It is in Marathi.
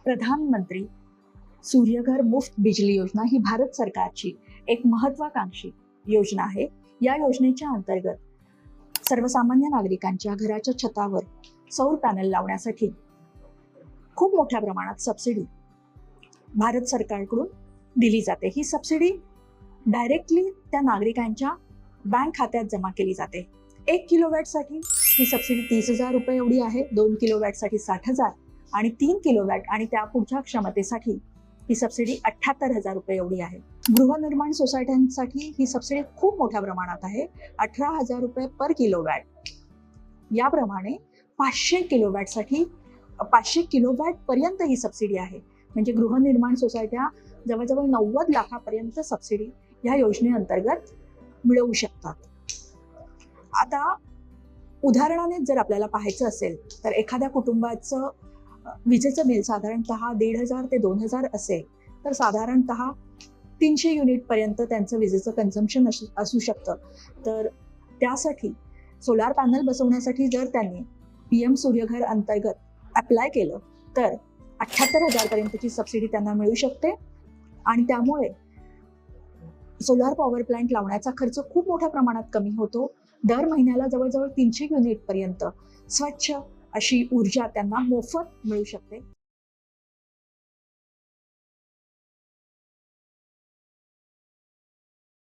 प्रधानमंत्री सूर्यघर मुफ्त बिजली योजना ही भारत सरकारची एक महत्वाकांक्षी योजना आहे। या योजनेच्या अंतर्गत सर्वसामान्य नागरिकांच्या घराच्या छतावर सौर पॅनल लावण्यासाठी खूप मोठ्या प्रमाणात सबसिडी भारत सरकारकडून दिली जाते। ही सबसिडी डायरेक्टली त्या नागरिकांच्या बँक खात्यात जमा केली जाते। 1 किलोवॅटसाठी ही सबसिडी 30,000 रुपये एवढी आहे, 2 किलोवॅटसाठी 60,000 आणि 3 किलोवॅट आणि त्या पुढच्या क्षमतेसाठी ही सबसिडी 78,000 रुपये एवढी आहे। गृहनिर्माण सोसायट्यांसाठी ही सबसिडी खूप मोठ्या प्रमाणात आहे, 18,000 रुपये पर किलोवॅट। याप्रमाणे 500 किलोवॅटसाठी 500 किलोवॅट पर्यंत ही सबसिडी आहे। म्हणजे गृहनिर्माण सोसायट्या जवळजवळ 90 लाखापर्यंत सबसिडी या योजनेअंतर्गत मिळवू शकतात। आता उदाहरणाने जर आपल्याला पाहायचं असेल तर एखाद्या कुटुंबाचं विजेचं बिल साधारणतः 1,500 ते 2,000 असेल तर साधारणतः 300 युनिट पर्यंत त्यांचं विजेचं कन्झम्पशन असू शकतं। तर त्यासाठी सोलार पॅनल बसवण्यासाठी जर त्यांनी PM सूर्यघर अंतर्गत अप्लाय केलं तर 78,000 पर्यंतची सबसिडी त्यांना मिळू शकते आणि त्यामुळे सोलार पॉवर प्लांट लावण्याचा खर्च खूप मोठ्या प्रमाणात कमी होतो। दर महिन्याला जवळजवळ 300 युनिट पर्यंत स्वच्छ अशी ऊर्जा त्यांना मोफत मिळू शकते।